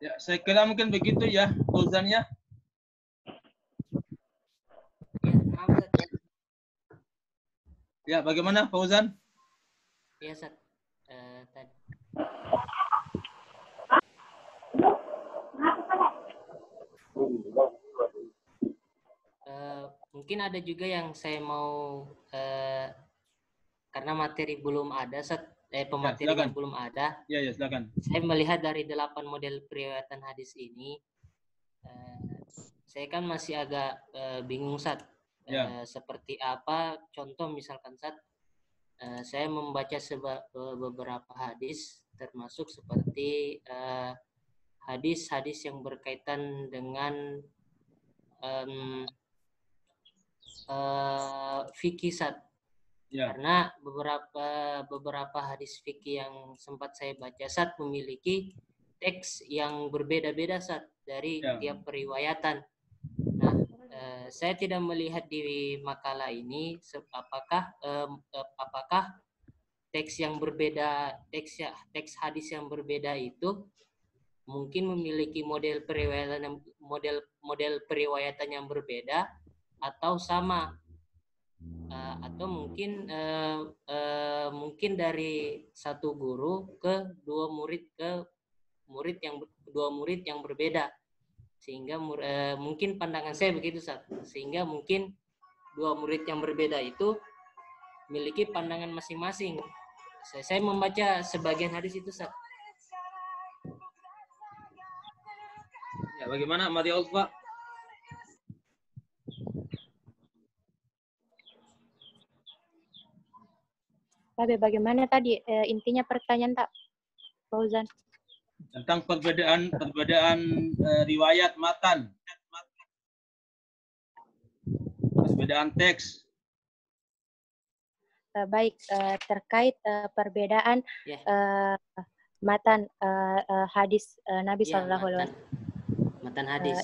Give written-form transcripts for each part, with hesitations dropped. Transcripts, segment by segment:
Ya, saya kira mungkin begitu ya, Fauzan ya. Ya, maaf Ustaz. Ya, bagaimana Fauzan? Ya, Ustaz. Tadi. Mungkin ada juga yang saya mau karena materi belum ada, Ya, pematerinya silakan. belum ada. Ya, silakan. Saya melihat dari 8 model periwayatan hadis ini, saya kan masih agak bingung Ustaz. Ya. Seperti apa contoh misalkan Ustaz, saya membaca beberapa hadis termasuk seperti hadis-hadis yang berkaitan dengan fikih Ustaz. Ya. Karena beberapa hadis fikih yang sempat saya baca Ustaz memiliki teks yang berbeda-beda Ustaz dari tiap periwayatan. Nah, saya tidak melihat di makalah ini apakah teks yang berbeda, teks hadis yang berbeda itu mungkin memiliki model periwayatan yang berbeda atau sama. Atau mungkin mungkin dari satu guru ke dua murid yang berbeda, sehingga mungkin pandangan saya begitu Ustaz, sehingga mungkin dua murid yang berbeda itu memiliki pandangan masing-masing. Saya membaca sebagian hadis itu Ustaz. Ya, bagaimana Maria Ulfa? Tapi bagaimana tadi intinya pertanyaan tak, Fauzan? Tentang perbedaan riwayat matan, perbedaan teks. Baik, terkait perbedaan matan hadis Nabi Shallallahu Alaihi Wasallam. Matan hadis.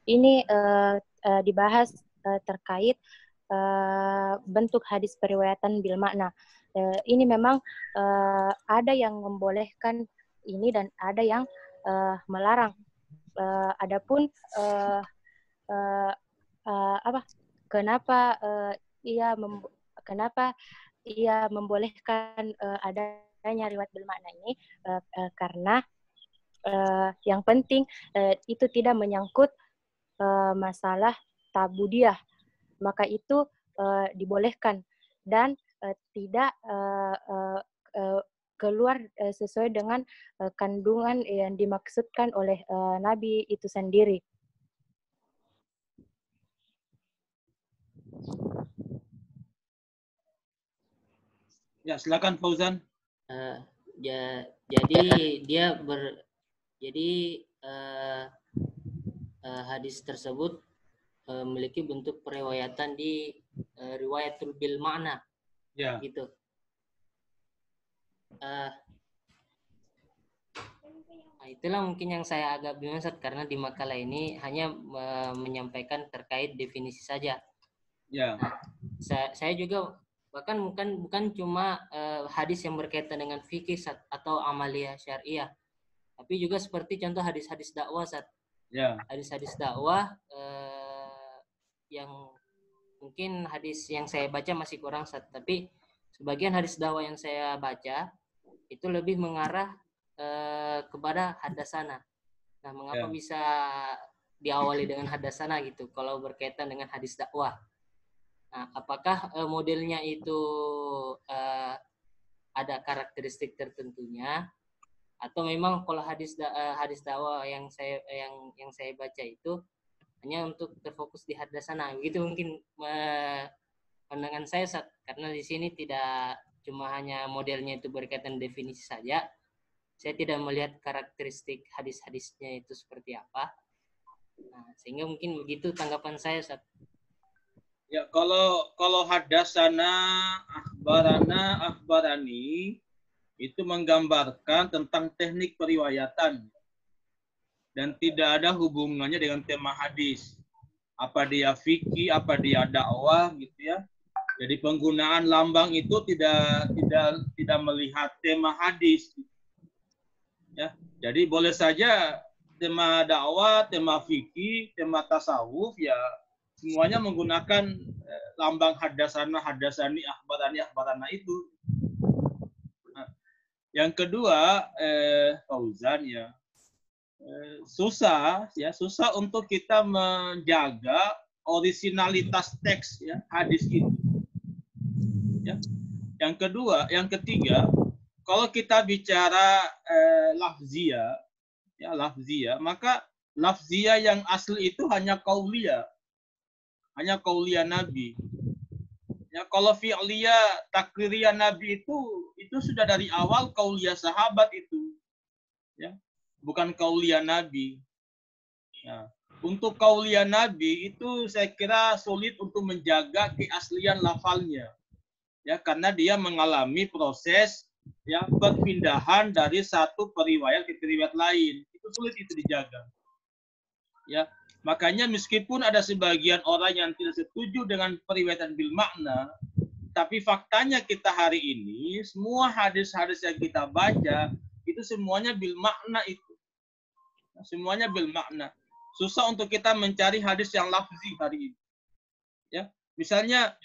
Ini dibahas terkait bentuk hadis periwayatan bil makna. Ini memang ada yang membolehkan ini dan ada yang melarang. Adapun kenapa ia membolehkan adanya riwayat bil makna ini, karena yang penting itu tidak menyangkut masalah tabudiyah, maka itu dibolehkan dan tidak keluar sesuai dengan kandungan yang dimaksudkan oleh Nabi itu sendiri. Ya, silakan Fauzan. Jadi hadis tersebut memiliki bentuk periwayatan di riwayatul bil makna, gitu. Itulah mungkin yang saya agak bingung karena di makalah ini hanya menyampaikan terkait definisi saja. Nah, saya juga bahkan bukan cuma hadis yang berkaitan dengan fikih atau amalia syariah, tapi juga seperti contoh hadis-hadis dakwah hadis-hadis dakwah yang mungkin hadis yang saya baca masih kurang tapi sebagian hadis dakwah yang saya baca itu lebih mengarah kepada hadasana. Nah, mengapa bisa diawali dengan hadasana gitu kalau berkaitan dengan hadis dakwah? Nah, apakah modelnya itu ada karakteristik tertentunya, atau memang kalau hadis dakwah yang saya baca itu hanya untuk terfokus di hadasana? Begitu mungkin pandangan saya karena di sini tidak cuma hanya modelnya itu berkaitan definisi saja. Saya tidak melihat karakteristik hadis-hadisnya itu seperti apa. Nah, sehingga mungkin begitu tanggapan saya, Ustaz. Ya, kalau hadasana, akhbarani itu menggambarkan tentang teknik periwayatan dan tidak ada hubungannya dengan tema hadis. Apa dia fikih, apa dia dakwah gitu ya. Jadi penggunaan lambang itu tidak melihat tema hadis. Ya, jadi boleh saja tema dakwah, tema fikih, tema tasawuf ya semuanya menggunakan lambang hadasana, hadasani, akhbarana itu. Nah, yang kedua, Fauzan ya, susah untuk kita menjaga originalitas teks ya hadis itu. Ya. Yang ketiga, kalau kita bicara lafziyah, ya lafziyah, maka lafziyah yang asli itu hanya qauliyah Nabi. Ya, kalau fi'liyah, takririah Nabi itu sudah dari awal qauliyah sahabat itu, ya, bukan qauliyah Nabi. Nah, untuk qauliyah Nabi itu saya kira sulit untuk menjaga keaslian lafalnya, ya, karena dia mengalami proses ya perpindahan dari satu periwayat ke periwayat lain. Itu sulit itu dijaga. Ya, makanya meskipun ada sebagian orang yang tidak setuju dengan periwayatan bil makna, tapi faktanya kita hari ini semua hadis-hadis yang kita baca itu semuanya bil makna itu. Semuanya bil makna. Susah untuk kita mencari hadis yang lafzi hari ini. Ya, misalnya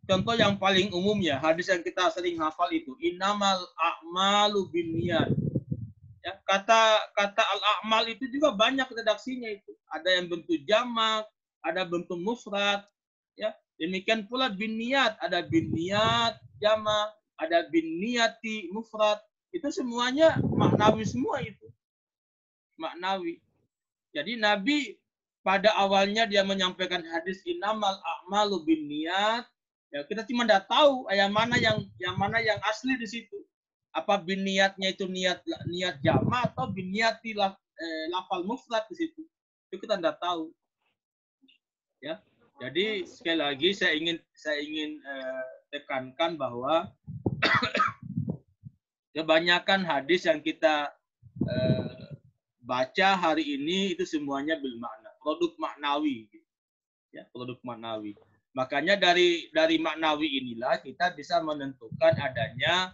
contoh yang paling umum ya, hadis yang kita sering hafal itu innamal a'malu binniyat. Ya, kata al-a'mal itu juga banyak redaksinya itu. Ada yang bentuk jamak, ada bentuk mufrad, ya. Demikian pula binniyat, ada binniyat jamak, ada binniyati mufrad. Itu semuanya maknawi semua itu. Maknawi. Jadi Nabi pada awalnya dia menyampaikan hadis innamal a'malu binniyat. Ya, kita cuma tidak tahu yang mana yang asli di situ. Apa binniyatnya itu niat jama atau binniyati lafal mufrad di situ. Itu kita tidak tahu. Ya. Jadi sekali lagi saya ingin tekankan bahwa kebanyakan hadis yang kita baca hari ini itu semuanya bil makna, produk maknawi. Ya, produk maknawi. Makanya dari maknawi inilah kita bisa menentukan adanya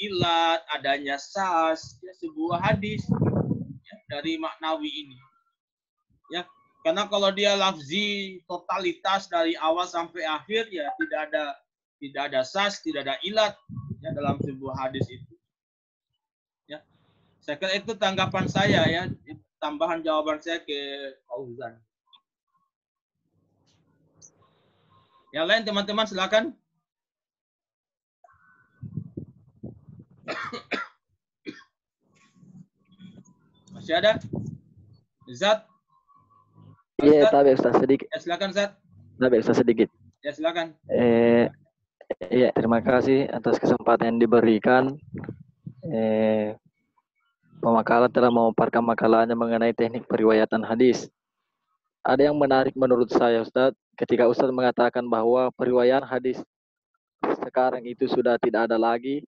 ilat, adanya sas, ya, sebuah hadis ya, dari maknawi ini. Ya, karena kalau dia lafzi totalitas dari awal sampai akhir ya tidak ada sas, tidak ada ilat ya dalam sebuah hadis itu. Ya. Saya kira itu tanggapan saya ya, tambahan jawaban saya ke Fauzan. Yang lain teman-teman silakan. Masih ada? Zat? Iya, tapi Ustaz sedikit. Ya, silakan Zat. Tapi Ustaz sedikit. Ya, silakan. Iya, terima kasih atas kesempatan yang diberikan. Pemakalan telah memaparkan makalahnya mengenai teknik periwayatan hadis. Ada yang menarik menurut saya, Ustaz, ketika Ustaz mengatakan bahwa periwayatan hadis sekarang itu sudah tidak ada lagi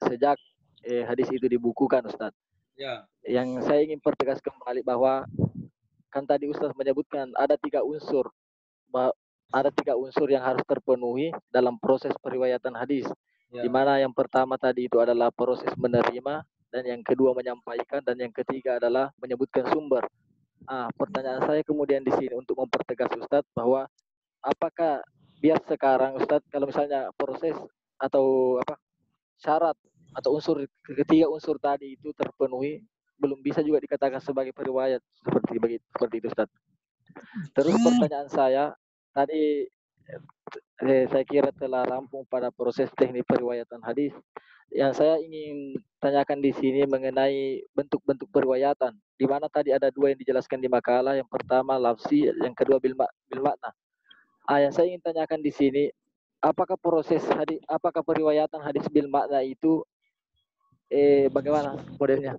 sejak hadis itu dibukukan, Ustaz. Ya. Yang saya ingin pertegas kembali bahwa kan tadi Ustaz menyebutkan ada tiga unsur yang harus terpenuhi dalam proses periwayatan hadis. Ya. Di mana yang pertama tadi itu adalah proses menerima, dan yang kedua menyampaikan, dan yang ketiga adalah menyebutkan sumber. Pertanyaan saya kemudian di sini untuk mempertegas Ustaz bahwa apakah biar sekarang Ustaz kalau misalnya proses atau syarat atau ketiga unsur tadi itu terpenuhi, belum bisa juga dikatakan sebagai periwayat seperti itu Ustaz. Terus pertanyaan saya tadi saya kira telah rampung pada proses teknik periwayatan hadis. Yang saya ingin tanyakan di sini mengenai bentuk-bentuk periwayatan, di mana tadi ada dua yang dijelaskan di makalah. Yang pertama lafzi, yang kedua bil makna. Yang saya ingin tanyakan di sini, apakah periwayatan hadis bil makna itu bagaimana modelnya?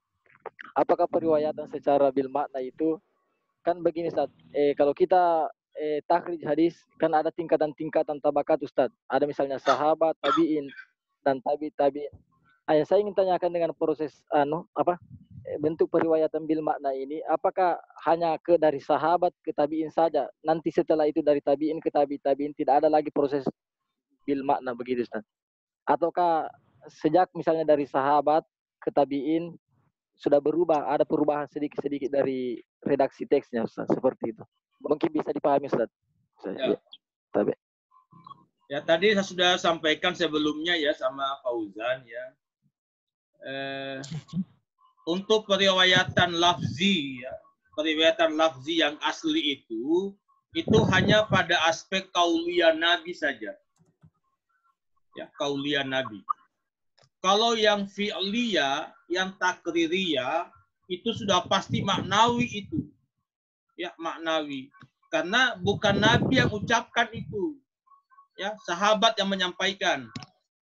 Apakah periwayatan secara bil makna itu kan begini Ustaz, kalau kita takhrij hadis kan ada tingkatan-tingkatan tabakat Ustaz. Ada misalnya sahabat, tabi'in, dan tabi'in. Yang saya ingin tanyakan dengan proses bentuk periwayatan bil makna ini, apakah hanya dari sahabat ke tabi'in saja? Nanti setelah itu dari tabi'in ke tabi'in tidak ada lagi proses bil makna begitu Ustaz? Ataukah sejak misalnya dari sahabat ke tabi'in sudah berubah, ada perubahan sedikit-sedikit dari redaksi teksnya, Ustaz, seperti itu. Mungkin bisa dipahami, Ustaz. Ya. Ya, tadi saya sudah sampaikan sebelumnya ya sama Fauzan ya. Untuk periwayatan lafzi ya, periwayatan lafzi yang asli itu hanya pada aspek kauliyah Nabi saja. Ya, kauliyah Nabi. Kalau yang fi'liyah, yang takririyah, itu sudah pasti maknawi itu. Ya, maknawi. Karena bukan Nabi yang ucapkan itu. Ya, sahabat yang menyampaikan.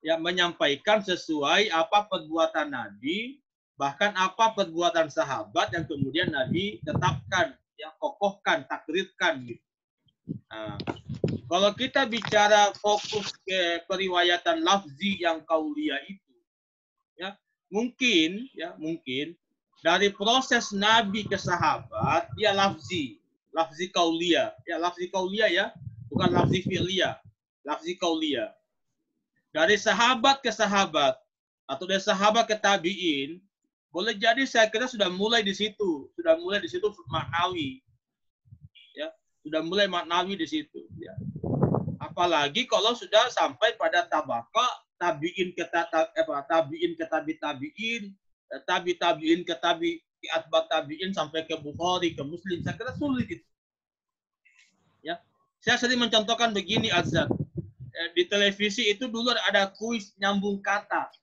Ya, menyampaikan sesuai apa perbuatan Nabi, bahkan apa perbuatan sahabat yang kemudian Nabi tetapkan, ya, kokohkan, takrirkan gitu. Nah, kalau kita bicara fokus ke periwayatan lafzi yang kauliyah itu, ya mungkin dari proses Nabi ke sahabat dia lafzi kauliyah, ya lafzi kauliyah ya, bukan lafzi fi'liyah, lafzi kauliyah. Dari sahabat ke sahabat atau dari sahabat ke tabi'in, boleh jadi saya kira sudah mulai di situ maknawi. Ya, sudah mulai maknawi di situ, ya. Apalagi kalau sudah sampai pada tabaka tabi'in ke tabi'in ke tabi'in, tabi'in ke atba tabi'in sampai ke Bukhari, ke Muslim, saya kira sulit itu. Ya. Saya sering mencontohkan begini, Azhar. Di televisi itu dulu ada kuis nyambung kata.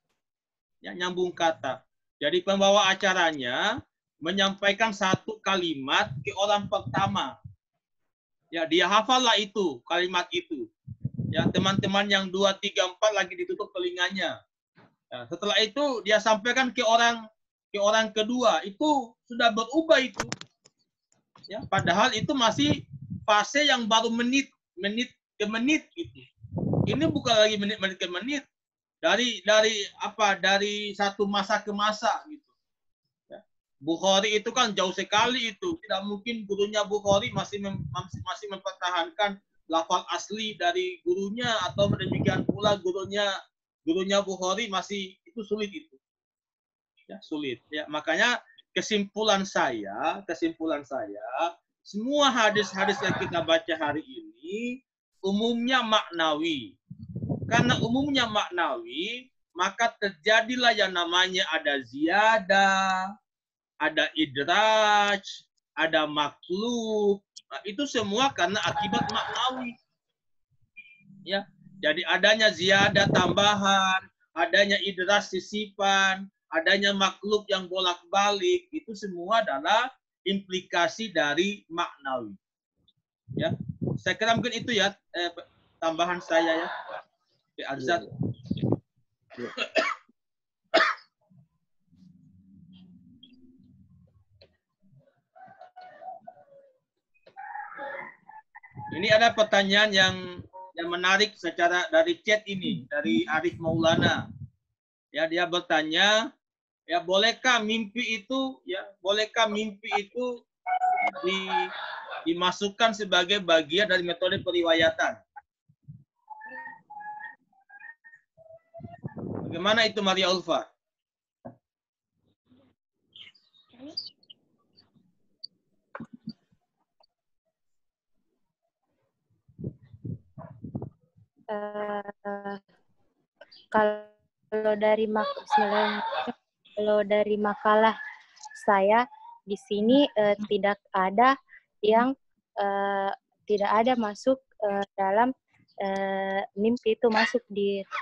Ya, nyambung kata. Jadi pembawa acaranya menyampaikan satu kalimat ke orang pertama. Ya, dia hafallah itu, kalimat itu. Ya, teman-teman yang 2, 3, 4 lagi ditutup telinganya. Ya, setelah itu dia sampaikan ke orang kedua, itu sudah berubah itu. Ya, padahal itu masih fase yang baru menit ke menit gitu. Ini bukan lagi menit ke menit. Dari satu masa ke masa gitu. Ya. Bukhari itu kan jauh sekali itu. Tidak mungkin gurunya Bukhari masih mempertahankan lafal asli dari gurunya, atau demikian pula gurunya Bukhari masih, itu sulit itu. Ya, sulit. Ya, makanya kesimpulan saya, semua hadis-hadis yang kita baca hari ini umumnya maknawi. Karena umumnya maknawi, maka terjadilah yang namanya ada ziyadah, ada idraj, ada maklub. Nah, itu semua karena akibat maknawi. Ya, jadi adanya ziyadah tambahan, adanya idraj sisipan, adanya maklub yang bolak-balik, itu semua adalah implikasi dari maknawi. Ya, saya kira mungkin itu ya tambahan saya ya. Arzat. Ini ada pertanyaan yang menarik secara dari chat ini, dari Arif Maulana. Ya, dia bertanya, ya bolehkah mimpi itu dimasukkan sebagai bagian dari metode periwayatan? Bagaimana itu Maria Ulfa? Kalau dari makalah saya di sini tidak ada masuk dalam mimpi itu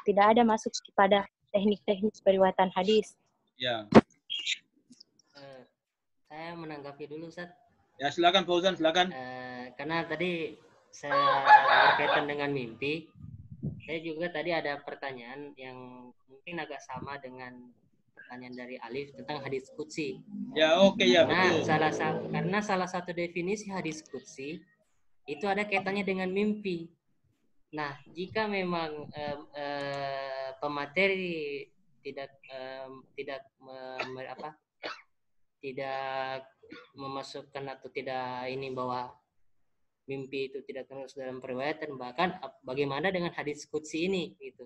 tidak ada masuk pada teknik-teknik periwayatan hadis. Ya. Saya menanggapi dulu, Ustaz. Ya, silakan Fauzan, silakan. Karena tadi saya berkaitan dengan mimpi, saya juga tadi ada pertanyaan yang mungkin agak sama dengan pertanyaan dari Alif tentang hadis qudsi. Ya, oke, ya, betul. Karena salah satu definisi hadis qudsi itu ada kaitannya dengan mimpi. Nah, jika memang pemateri tidak memasukkan atau tidak ini bahwa mimpi itu tidak termasuk dalam periwayatan, bahkan bagaimana dengan hadis qudsi ini gitu.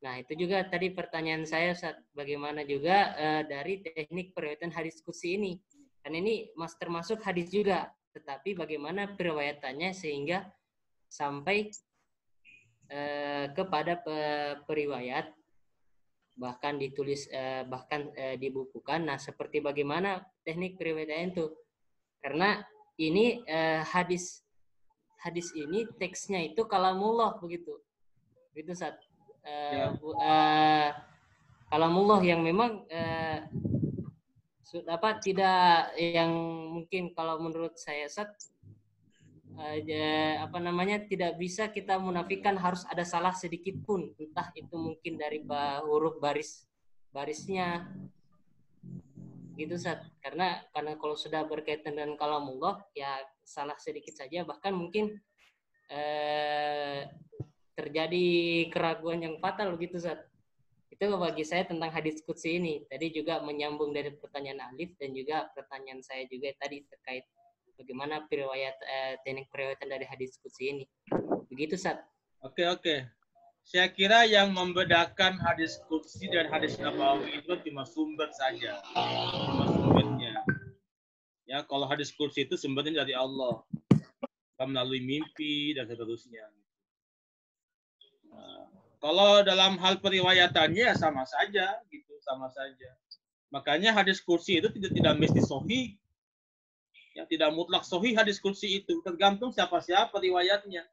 Nah, itu juga tadi pertanyaan saya, Ustaz. Bagaimana juga dari teknik periwayatan hadis qudsi ini. Kan ini termasuk hadis juga, tetapi bagaimana periwayatannya sehingga sampai kepada periwayat, bahkan ditulis, bahkan dibukukan. Nah, seperti bagaimana teknik periwayatan itu? Karena ini hadis ini teksnya itu kalamullah begitu Ustaz. Kalamullah yang memang tidak yang mungkin kalau menurut saya Ustaz tidak bisa kita munafikan, harus ada salah sedikit pun, entah itu mungkin dari huruf barisnya gitu Ustaz. Karena kalau sudah berkaitan dengan kalamullah ya salah sedikit saja bahkan mungkin terjadi keraguan yang fatal begitu Ustaz. Itu bagi saya tentang hadis qudsi ini. Tadi juga menyambung dari pertanyaan Alif dan juga pertanyaan saya juga tadi terkait bagaimana teknik periwayatan dari hadis qudsi ini. Begitu Ustaz. Oke. Saya kira yang membedakan hadis qudsi dan hadis nabawi itu cuma sumber saja. Cuma sumbernya. Ya, kalau hadis qudsi itu sumbernya dari Allah. Melalui mimpi dan seterusnya. Nah, kalau dalam hal periwayatannya sama saja gitu, sama saja. Makanya hadis qudsi itu tidak mesti sahih. Ya, tidak mutlak sahih hadis qudsi itu, tergantung siapa riwayatnya.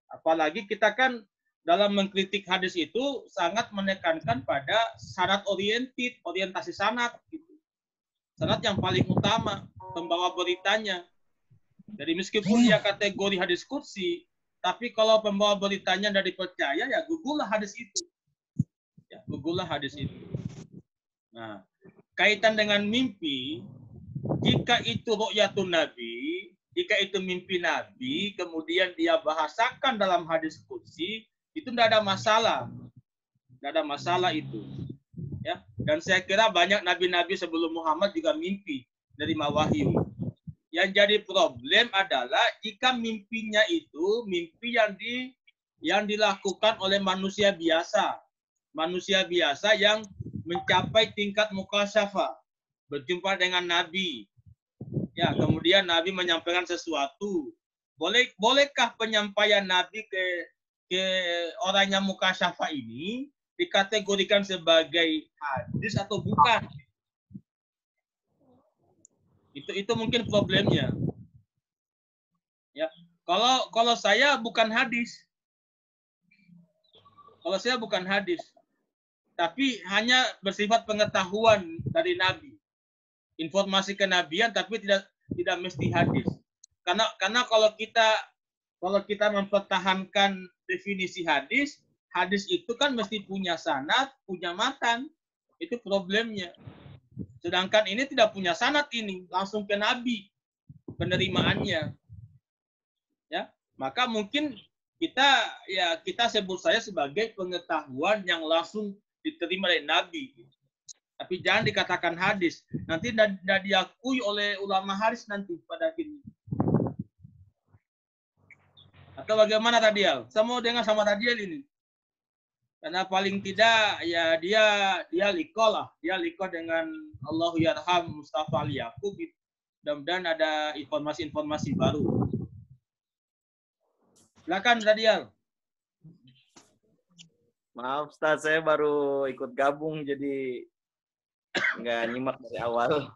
Apalagi kita kan dalam mengkritik hadis itu sangat menekankan pada sanad orientasi sanad gitu. Sanad yang paling utama, pembawa beritanya. Jadi meskipun dia kategori hadis qudsi, tapi kalau pembawa beritanya tidak dipercaya, ya gugurlah hadis itu. Ya, gugurlah hadis itu. Nah, kaitan dengan mimpi, jika itu ru'yatun Nabi, jika itu mimpi Nabi, kemudian dia bahasakan dalam hadis qudsi, itu tidak ada masalah. Tidak ada masalah itu. Ya. Dan saya kira banyak nabi-nabi sebelum Muhammad juga mimpi dari wahyu. Yang jadi problem adalah jika mimpinya itu mimpi yang dilakukan oleh manusia biasa. Manusia biasa yang mencapai tingkat mukasyafah, berjumpa dengan Nabi. Ya, kemudian Nabi menyampaikan sesuatu. Bolehkah penyampaian Nabi ke orang yang mukasyafah ini dikategorikan sebagai hadis atau bukan? Itu mungkin problemnya. Ya, kalau saya bukan hadis. Kalau saya bukan hadis, tapi hanya bersifat pengetahuan dari Nabi. Informasi kenabian tapi tidak mesti hadis. Karena kalau kita mempertahankan definisi hadis itu kan mesti punya sanad, punya matan. Itu problemnya. Sedangkan ini tidak punya sanad, ini langsung ke Nabi penerimaannya. Ya, maka mungkin kita sebut saya sebagai pengetahuan yang langsung diterima dari Nabi. Tapi jangan dikatakan hadis. Nanti tidak diakui oleh ulama hadis nanti pada akhirnya. Atau bagaimana Radial? Saya mau dengar sama Radial ini. Karena paling tidak ya dia liqo lah. Dia liqo dengan Allahu yarham Mustafa Ali Yaqub. Mudah-mudahan ada informasi-informasi baru. Silakan Radial. Maaf Ustaz, saya baru ikut gabung jadi nggak nyimak dari awal.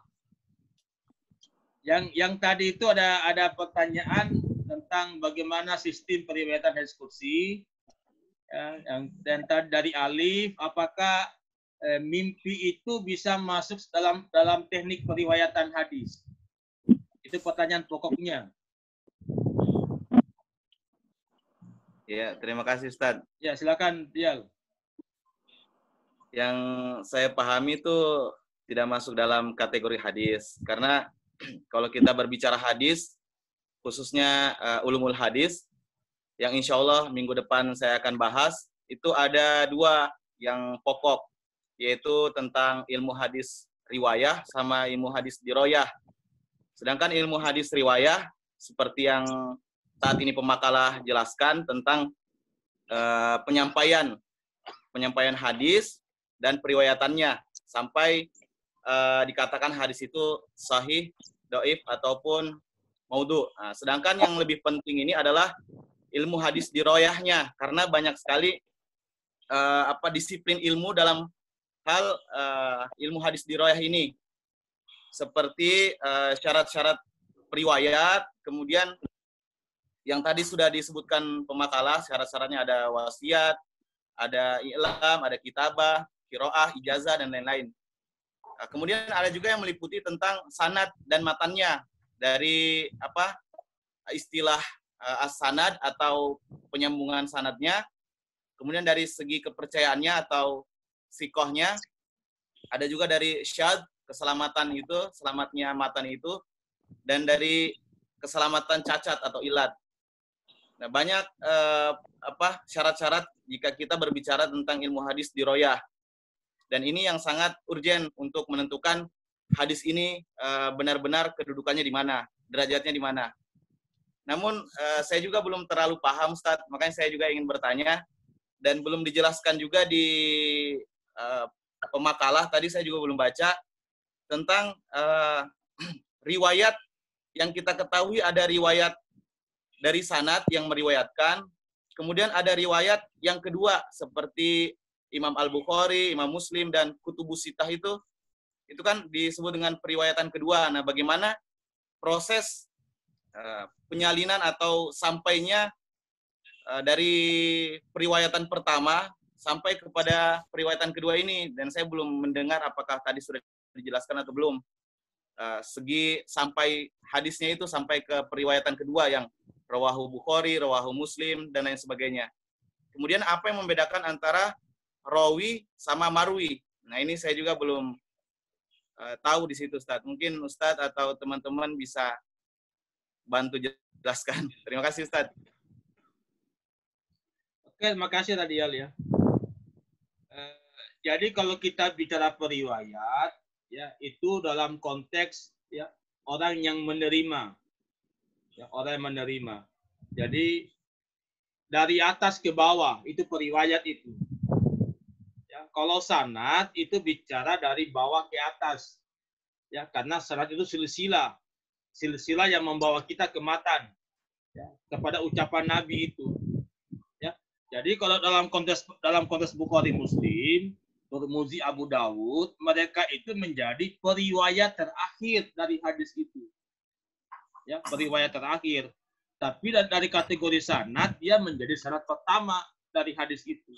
Yang tadi itu ada pertanyaan tentang bagaimana sistem periwayatan hadis qudsi. Dan dari Alif, apakah mimpi itu bisa masuk dalam teknik periwayatan hadis? Itu pertanyaan pokoknya. Ya, terima kasih Ustaz. Ya, silakan Dial. Yang saya pahami itu tidak masuk dalam kategori hadis. Karena kalau kita berbicara hadis, khususnya ulumul hadis, yang insya Allah minggu depan saya akan bahas, itu ada dua yang pokok, yaitu tentang ilmu hadis riwayah sama ilmu hadis diroyah. Sedangkan ilmu hadis riwayah, seperti yang saat ini pemakalah jelaskan tentang penyampaian penyampaian hadis dan periwayatannya sampai dikatakan hadis itu sahih, dhaif ataupun maudhu. Nah, sedangkan yang lebih penting ini adalah ilmu hadis diroyahnya, karena banyak sekali disiplin ilmu dalam hal ilmu hadis diroyah ini, seperti syarat-syarat periwayat, kemudian yang tadi sudah disebutkan pemakalah, syarat-syaratnya ada wasiat, ada i'lam, ada kitabah, qiraah, ijazah, dan lain-lain. Kemudian ada juga yang meliputi tentang sanad dan matannya, dari istilah as-sanad atau penyambungan sanadnya, kemudian dari segi kepercayaannya atau sikohnya, ada juga dari syad, keselamatan itu, selamatnya matan itu, dan dari keselamatan cacat atau ilat. Nah, banyak syarat-syarat jika kita berbicara tentang ilmu hadis diroyah. Dan ini yang sangat urgen untuk menentukan hadis ini benar-benar kedudukannya di mana, derajatnya di mana. Namun saya juga belum terlalu paham, Ustaz, makanya saya juga ingin bertanya, dan belum dijelaskan juga di pemakalah, tadi saya juga belum baca, tentang riwayat yang kita ketahui ada riwayat dari sanad yang meriwayatkan, kemudian ada riwayat yang kedua seperti Imam Al-Bukhari, Imam Muslim, dan Kutubus Sittah itu kan disebut dengan periwayatan kedua. Nah, bagaimana proses penyalinan atau sampainya dari periwayatan pertama sampai kepada periwayatan kedua ini, dan saya belum mendengar apakah tadi sudah dijelaskan atau belum. Segi sampai hadisnya itu sampai ke periwayatan kedua yang rawahu Bukhari, rawahu Muslim, dan lain sebagainya. Kemudian apa yang membedakan antara rawi sama marwi? Nah, ini saya juga belum tahu di situ, Ustaz. Mungkin Ustaz atau teman-teman bisa bantu jelaskan. Terima kasih, Ustaz. Oke, terima kasih Radial ya. Jadi kalau kita bicara periwayat, ya itu dalam konteks ya orang yang menerima. Ya, orang yang menerima. Jadi dari atas ke bawah itu periwayat itu. Ya, kalau sanad itu bicara dari bawah ke atas. Ya, karena sanad itu silsilah. Silsilah yang membawa kita ke matan. Ya, kepada ucapan Nabi itu. Ya. Jadi kalau dalam konteks Bukhari Muslim, Tirmidzi, Abu Dawud, mereka itu menjadi periwayat terakhir dari hadis itu. Ya, periwayat terakhir. Tapi dari kategori sanad dia menjadi sanad pertama dari hadis itu.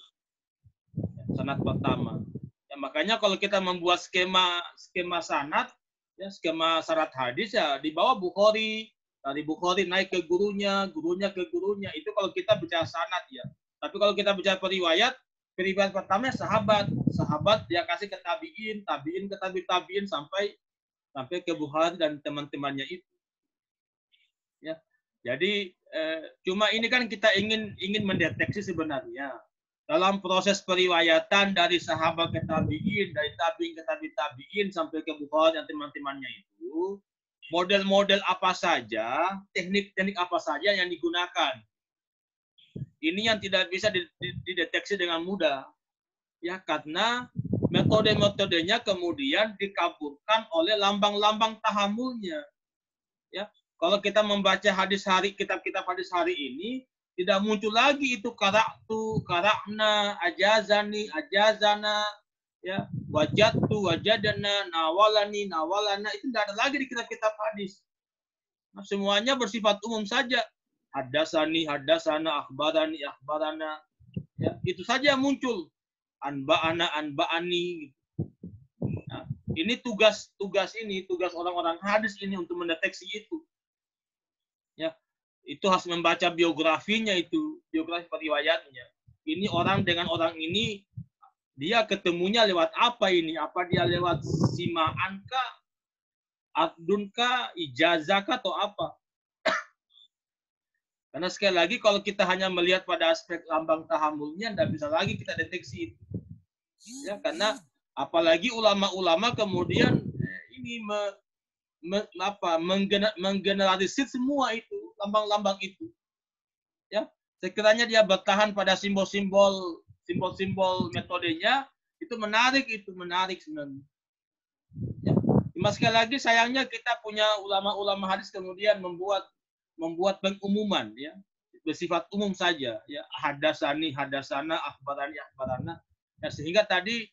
Ya, sanad pertama. Ya, makanya kalau kita membuat skema sanad, ya skema syarat hadis ya di bawah Bukhari, dari Bukhari naik ke gurunya ke gurunya. Itu kalau kita bicara sanad ya. Tapi kalau kita bicara periwayat pertama sahabat dia kasih ke tabiin ke tabiin sampai ke Bukhari dan teman-temannya itu. Ya, jadi cuma ini kan kita ingin mendeteksi sebenarnya dalam proses periwayatan dari sahabat ke tabiin, dari tabiin ke tabiin sampai ke Bukhari dan teman-temannya itu, model-model apa saja, teknik-teknik apa saja yang digunakan. Ini yang tidak bisa dideteksi dengan mudah, ya karena metode-metodenya kemudian dikaburkan oleh lambang-lambang tahamulnya, ya. Kalau kita membaca hadis hari, kitab-kitab hadis hari ini, tidak muncul lagi itu karaktu, karakna, ajazani, ajazana, ya, wajatu, wajadana, nawalani, nawalana, itu tidak ada lagi di kitab-kitab hadis. Nah, semuanya bersifat umum saja. Hadasani, hadasana, akhbarani, akhbarana. Ya, itu saja muncul. Anba'ana, anba'ani. Nah, ini tugas orang-orang hadis ini untuk mendeteksi itu. Ya, itu harus membaca biografinya itu, biografi periwayatnya. Ini orang dengan orang ini, dia ketemunya lewat apa ini? Apa dia lewat sima'anka, abdunka, ijazahka, atau apa? Karena sekali lagi kalau kita hanya melihat pada aspek lambang tahamulnya, tidak bisa lagi kita deteksi itu. Ya, karena apalagi ulama-ulama kemudian ini menggeneralisir semua itu, lambang-lambang itu. Ya, sekiranya dia bertahan pada simbol-simbol simbol-simbol metodenya itu menarik sebenarnya. Ya. Cuma sekali lagi sayangnya kita punya ulama-ulama hadis kemudian membuat pengumuman ya bersifat umum saja ya, hadasani hadasana akhbarani akhbarana ya, sehingga tadi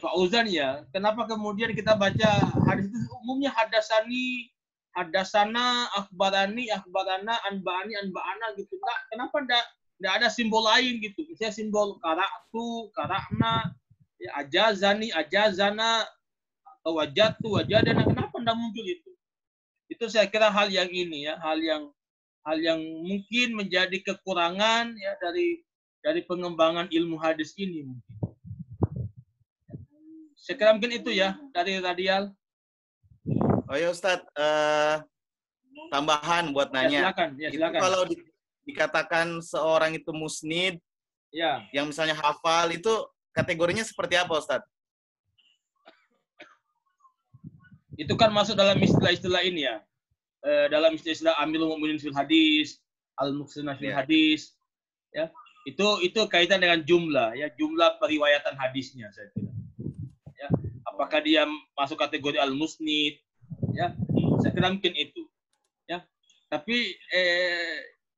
Fauzan ya, kenapa kemudian kita baca hadis itu umumnya hadasani hadasana akhbarani akhbarana anba'ani anba'ana gitu. Kenapa enggak ada simbol lain gitu, misalnya simbol qara'tu qara'na ya, ajazani ajazana atau wajatu wajadana, kenapa enggak muncul itu? Itu saya kira hal yang ini ya, hal yang mungkin menjadi kekurangan ya dari pengembangan ilmu hadis ini mungkin. Saya kira mungkin itu ya dari Radial. Oh ya Ustadz, tambahan buat nanya. Ya, silakan. Kalau dikatakan seorang itu musnid, ya, yang misalnya hafal itu kategorinya seperti apa Ustadz? Itu kan masuk dalam istilah-istilah ini ya. Dalam istilah Amirul Mukminin fil hadis, al-muqsina fil hadis, ya. Itu kaitan dengan jumlah ya, jumlah periwayatan hadisnya saya kira. Ya, apakah dia masuk kategori al-musnid? Ya, saya kira mungkin itu. Ya. Tapi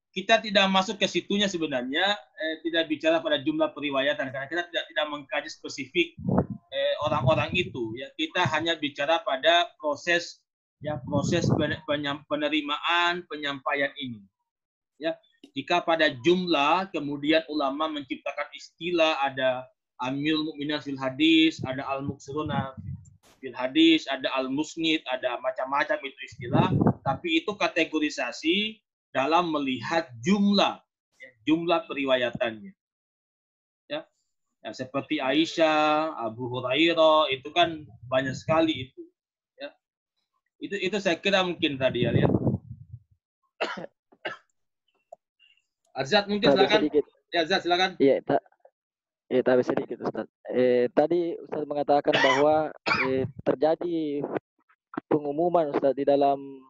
kita tidak masuk ke situnya sebenarnya, tidak bicara pada jumlah periwayatan karena kita tidak mengkaji spesifik orang-orang itu ya. Kita hanya bicara pada proses penerimaan penyampaian ini. Ya, jika pada jumlah kemudian ulama menciptakan istilah, ada Amirul Mukminin fil hadis, ada al-muqsiruna fil hadis, ada al-musnid, ada macam-macam itu istilah, tapi itu kategorisasi dalam melihat jumlah periwayatannya. Ya, seperti Aisyah, Abu Hurairah, itu kan banyak sekali itu. Ya, itu saya kira mungkin tadi ya. Azad mungkin silakan. Ya, Azad silakan. Iya, tapi sedikit Ustaz. Tadi Ustaz mengatakan bahwa terjadi pengumuman Ustaz di dalam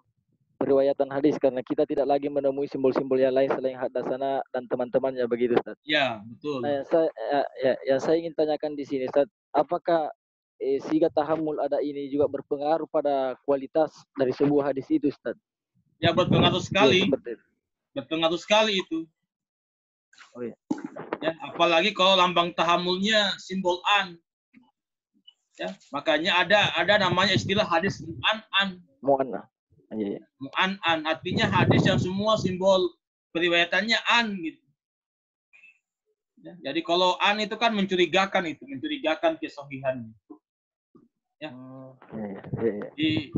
periwayatan hadis karena kita tidak lagi menemui simbol-simbol yang lain selain hadasana dan teman-temannya, begitu Ustaz. Ya, betul. Nah, yang saya ingin tanyakan di sini Ustaz, apakah sigat tahammul ada ini juga berpengaruh pada kualitas dari sebuah hadis itu Ustaz? Ya, berpengaruh sekali. Ya, berpengaruh sekali itu. Oh iya. Ya, apalagi kalau lambang tahammulnya simbol an. Ya, makanya ada namanya istilah hadis mu'an-an. Mu'anna. Iya. Mu'an-an artinya hadis yang semua simbol periwayatannya an gitu. Ya, jadi kalau an itu kan mencurigakan kesahihannya. Ya. Jadi,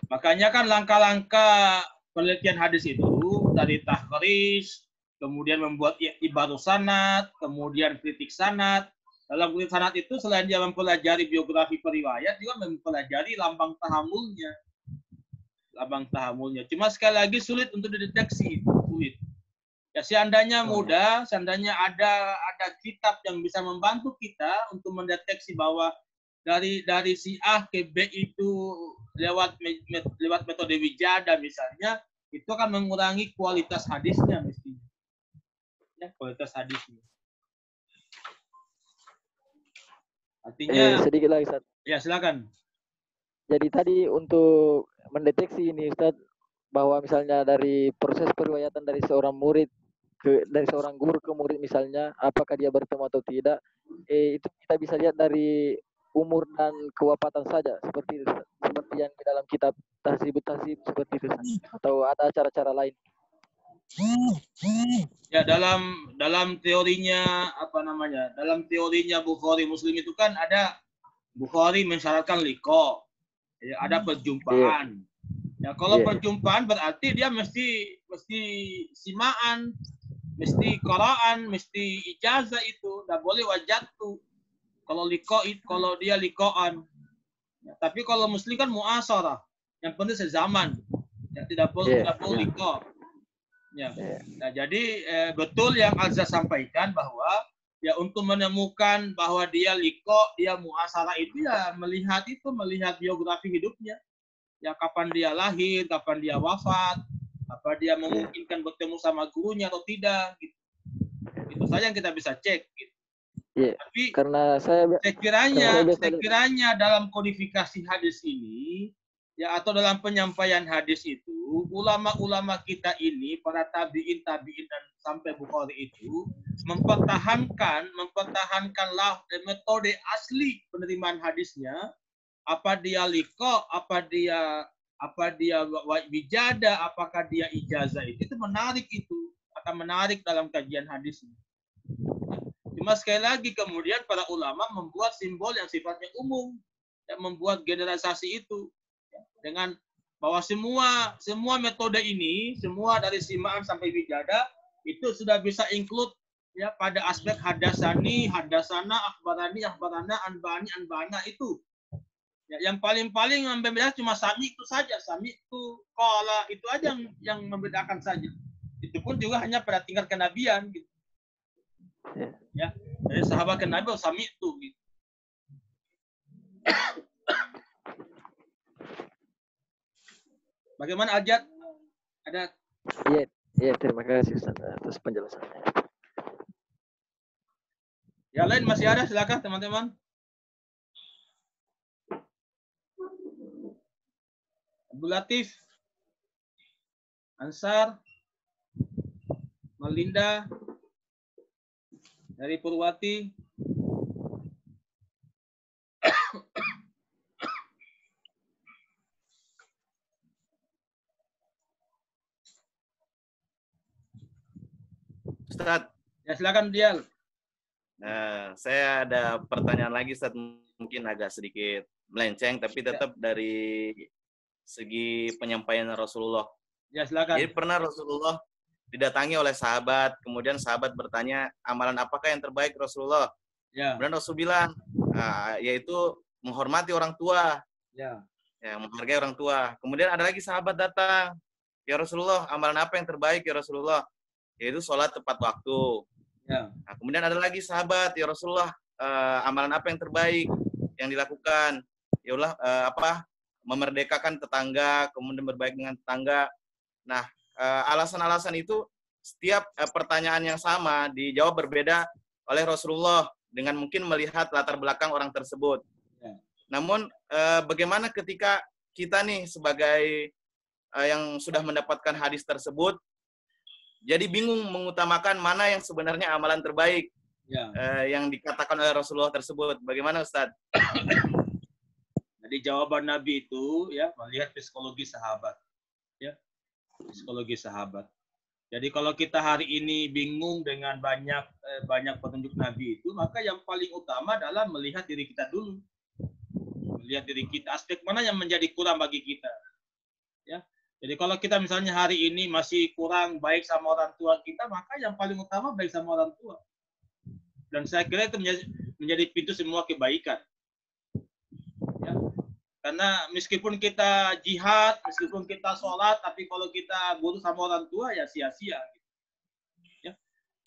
makanya kan langkah-langkah penelitian hadis itu dari takhrij, kemudian membuat ibarat sanad, kemudian kritik sanad. Dalam kritik sanad itu selain dia mempelajari biografi periwayat, juga mempelajari lambang tahammulnya. Cuma sekali lagi sulit untuk dideteksi, sulit. Ya, seandainya mudah, seandainya ada kitab yang bisa membantu kita untuk mendeteksi bahwa dari si A ke B itu lewat metode wijada misalnya, itu akan mengurangi kualitas hadisnya mestinya. Ya, kualitas hadisnya. Artinya sedikit lagi Ustaz. Ya, silakan. Jadi tadi untuk mendeteksi ini Ustaz, bahwa misalnya dari proses periwayatan dari seorang murid dari seorang guru ke murid misalnya, apakah dia bertemu atau tidak, itu kita bisa lihat dari umur dan kewafatan saja, seperti itu Ustaz. Seperti yang di dalam kitab Tahzibut Tahzib seperti itu Ustaz. Atau ada cara-cara lain? Ya, dalam teorinya dalam teorinya Bukhari Muslim itu kan ada Bukhari mensyaratkan liqa, ya, ada perjumpaan. Ya, kalau perjumpaan berarti dia mesti simaan, mesti qara'an, mesti ijazah, itu enggak boleh wajatu. Kalau dia liqa'an. Ya, tapi kalau Muslim kan mu'asarah, yang penting sezaman. Ya, tidak perlu liqa. Ya. Nah, jadi betul yang Alza sampaikan bahwa ya untuk menemukan bahwa dia liqa, dia muasarah itu ya melihat biografi hidupnya. Ya, kapan dia lahir, kapan dia wafat, apa dia memungkinkan bertemu sama gurunya atau tidak gitu. Itu saja yang kita bisa cek gitu. Iya. Tapi Karena sekiranya dalam kodifikasi hadis ini, ya, atau dalam penyampaian hadis itu, ulama-ulama kita ini, para tabiin dan sampai Bukhari itu mempertahankanlah metode asli penerimaan hadisnya. Apa dia liqa, apa dia wijada, apakah dia ijazah, itu menarik, itu akan menarik dalam kajian hadis. Cuma sekali lagi kemudian para ulama membuat simbol yang sifatnya umum, yang membuat generalisasi itu, ya, dengan bahwa semua metode ini, semua dari simaan sampai wijada itu sudah bisa include, ya, pada aspek hadasani, hadasana, akhbarani, akhbarana, anbana itu. Ya, yang paling membedakan cuma sami itu saja, sami itu qala itu aja yang membedakan saja. Itu pun juga hanya pada tingkat kenabian gitu. Ya, dari sahabat ke Nabi sami itu gitu. Bagaimana Ajat? Ada? Iya, terima kasih Ustaz atas penjelasannya. Yang lain masih ada, silakan teman-teman. Abdul Latif, Ansar, Melinda, dari Purwati. Ustaz. Ya, silakan Dial. Nah, saya ada pertanyaan lagi, Ustaz, mungkin agak sedikit melenceng, tapi tetap dari segi penyampaian Rasulullah. Ya, silakan. Jadi pernah Rasulullah didatangi oleh sahabat, kemudian sahabat bertanya, amalan apakah yang terbaik Rasulullah? Ya. Kemudian Rasul bilang, yaitu menghormati orang tua. Ya. Ya, menghargai orang tua. Kemudian ada lagi sahabat datang, ya Rasulullah, amalan apa yang terbaik ya Rasulullah? Yaitu sholat tepat waktu. Ya. Nah, kemudian ada lagi sahabat, ya Rasulullah, amalan apa yang terbaik yang dilakukan? Ya Allah, memerdekakan tetangga, kemudian berbaik dengan tetangga. Nah, alasan-alasan itu setiap pertanyaan yang sama dijawab berbeda oleh Rasulullah dengan mungkin melihat latar belakang orang tersebut. Ya. Namun bagaimana ketika kita nih sebagai yang sudah mendapatkan hadis tersebut, jadi bingung mengutamakan mana yang sebenarnya amalan terbaik yang dikatakan oleh Rasulullah tersebut. Bagaimana Ustaz? Jadi jawaban Nabi itu, ya, melihat psikologi sahabat, ya, psikologi sahabat. Jadi kalau kita hari ini bingung dengan banyak petunjuk Nabi itu, maka yang paling utama adalah melihat diri kita dulu, melihat diri kita, aspek mana yang menjadi kurang bagi kita, ya. Jadi kalau kita misalnya hari ini masih kurang baik sama orang tua kita, maka yang paling utama baik sama orang tua. Dan saya kira itu menjadi pintu semua kebaikan. Ya. Karena meskipun kita jihad, meskipun kita sholat, tapi kalau kita buruk sama orang tua, ya sia-sia. Ya.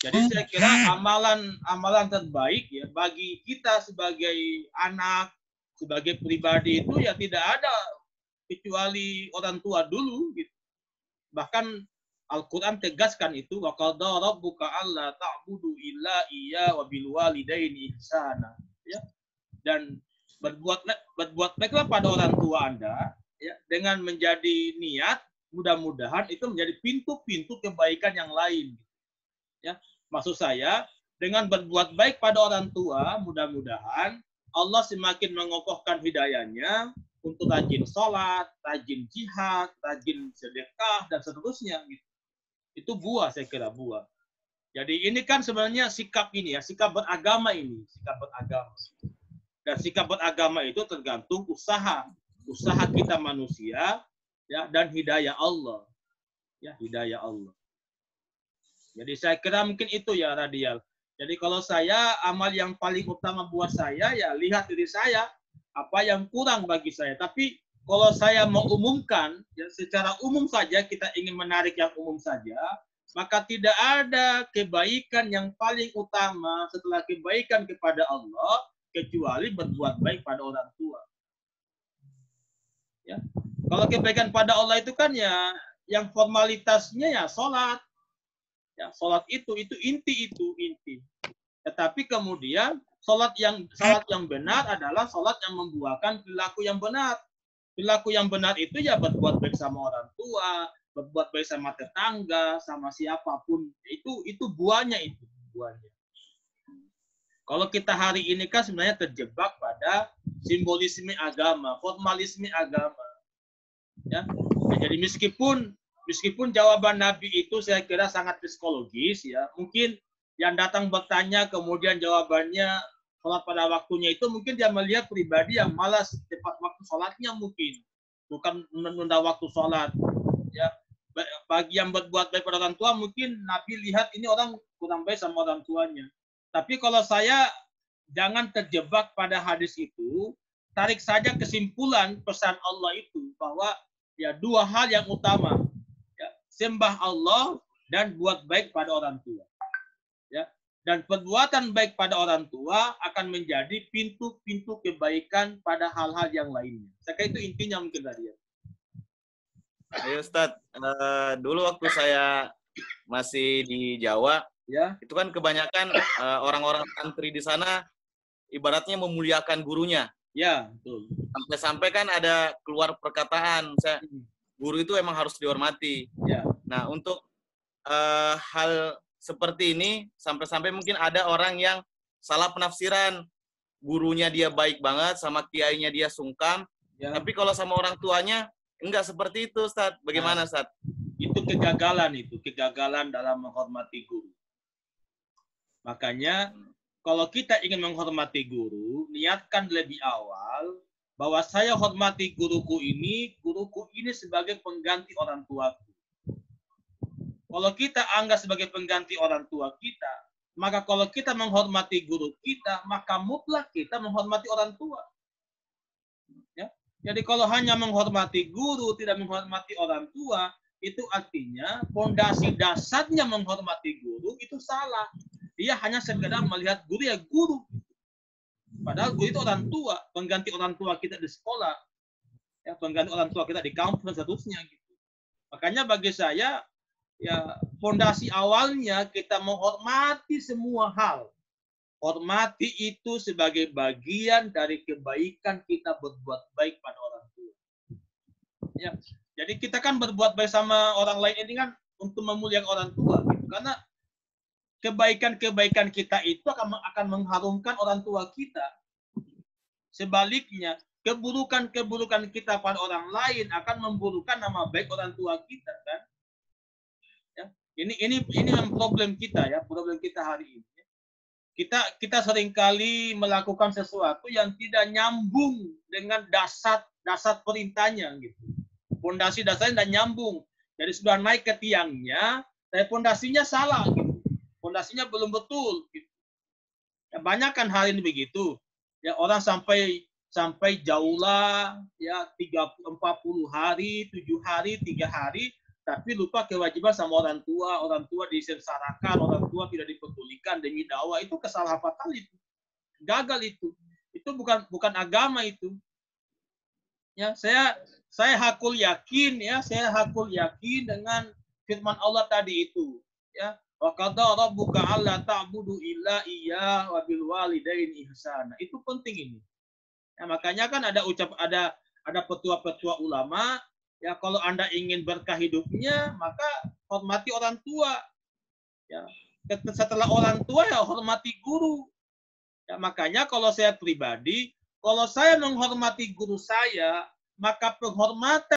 Jadi saya kira amalan terbaik, ya, bagi kita sebagai anak, sebagai pribadi itu, ya tidak ada kecuali orang tua dulu. Gitu. Bahkan Al-Quran tegaskan itu, wa qadha rabbuka alla ta'budu illa iyya wa bil walidaini ihsana. Ya. Dan berbuat baiklah pada orang tua Anda, ya, dengan menjadi niat, mudah-mudahan itu menjadi pintu-pintu kebaikan yang lain. Ya, maksud saya dengan berbuat baik pada orang tua, mudah-mudahan Allah semakin mengokohkan hidayahnya untuk rajin sholat, rajin jihad, rajin sedekah dan seterusnya. Gitu. Itu buah, saya kira buah. Jadi ini kan sebenarnya sikap ini, ya, sikap beragama ini, sikap beragama. Dan sikap beragama itu tergantung usaha kita manusia, ya, dan hidayah Allah, ya, hidayah Allah. Jadi saya kira mungkin itu, ya, Radial. Jadi kalau saya, amal yang paling utama buat saya, ya, lihat diri saya apa yang kurang bagi saya. Tapi kalau saya mau umumkan, ya, secara umum saja kita ingin menarik yang umum saja, maka tidak ada kebaikan yang paling utama setelah kebaikan kepada Allah kecuali berbuat baik pada orang tua. Ya. Kalau kebaikan pada Allah itu kan, ya, yang formalitasnya, ya, sholat. Ya, sholat itu inti. Tetapi kemudian salat yang benar adalah salat yang membuahkan perilaku yang benar. Perilaku yang benar itu ya berbuat baik sama orang tua, berbuat baik sama tetangga, sama siapapun. Itu buahnya itu. Buahnya. Kalau kita hari ini kan sebenarnya terjebak pada simbolisme agama, formalisme agama. Ya. Nah, jadi meskipun jawaban Nabi itu saya kira sangat psikologis, ya, mungkin yang datang bertanya kemudian jawabannya sholat pada waktunya itu mungkin dia melihat pribadi yang malas tepat waktu sholatnya, mungkin bukan menunda waktu sholat. Ya, bagi yang berbuat baik pada orang tua mungkin Nabi lihat ini orang kurang baik sama orang tuanya. Tapi kalau saya jangan terjebak pada hadis itu, tarik saja kesimpulan pesan Allah itu bahwa ya dua hal yang utama, ya, sembah Allah dan buat baik pada orang tua. Ya, dan perbuatan baik pada orang tua akan menjadi pintu-pintu kebaikan pada hal-hal yang lainnya. Saya kira itu intinya mungkin tadi ya. Ayo Ustadz, dulu waktu saya masih di Jawa, ya, itu kan kebanyakan orang-orang santri di sana ibaratnya memuliakan gurunya. Ya, betul. Sampai-sampai kan ada keluar perkataan, guru itu emang harus dihormati. Ya. Nah, untuk hal seperti ini, sampai-sampai mungkin ada orang yang salah penafsiran. Gurunya dia baik banget, sama kiainya dia sungkam, ya, tapi kalau sama orang tuanya, enggak seperti itu, Ustadz. Bagaimana, Ustadz? Itu kegagalan dalam menghormati guru. Makanya, kalau kita ingin menghormati guru, niatkan lebih awal bahwa saya hormati guruku ini sebagai pengganti orang tuaku. Kalau kita anggap sebagai pengganti orang tua kita, maka kalau kita menghormati guru kita, maka mutlak kita menghormati orang tua. Ya? Jadi kalau hanya menghormati guru, tidak menghormati orang tua, itu artinya fondasi dasarnya menghormati guru itu salah. Dia hanya sekedar melihat guru ya guru. Padahal guru itu orang tua, pengganti orang tua kita di sekolah, ya, pengganti orang tua kita di kampus dan seterusnya gitu. Makanya bagi saya, ya, fondasi awalnya kita menghormati semua hal. Hormati itu sebagai bagian dari kebaikan kita berbuat baik pada orang tua. Ya, jadi kita kan berbuat baik sama orang lain ini kan untuk memuliakan orang tua, gitu. Karena kebaikan-kebaikan kita itu akan mengharumkan orang tua kita. Sebaliknya, keburukan-keburukan kita pada orang lain akan memburukkan nama baik orang tua kita, kan? Ya, ini problem kita ya, problem kita hari ini. Kita seringkali melakukan sesuatu yang tidak nyambung dengan dasar perintahnya gitu. Fondasi dasarnya tidak nyambung. Jadi sudah naik ke tiangnya, tapi fondasinya salah gitu. Fondasinya belum betul gitu. Ya, banyak kan hal ini begitu. Ya, orang sampai jauhlah ya 40 hari, 7 hari, 3 hari, tapi lupa kewajiban sama orang tua disengsarakan, orang tua tidak dipedulikan demi dakwah, itu kesalahan fatal itu. Gagal itu. Itu bukan agama itu. Ya, saya hakul yakin dengan firman Allah tadi itu, ya. Wa qada rabbuka alla ta'budu illa iyyah wa bil walidaini ihsana. Itu penting ini. Ya, makanya kan ada petua-petua ulama, ya, kalau Anda ingin berkah hidupnya, maka hormati orang tua. Ya, setelah orang tua ya hormati guru. Ya, makanya kalau saya pribadi, kalau saya menghormati guru saya, maka penghormatan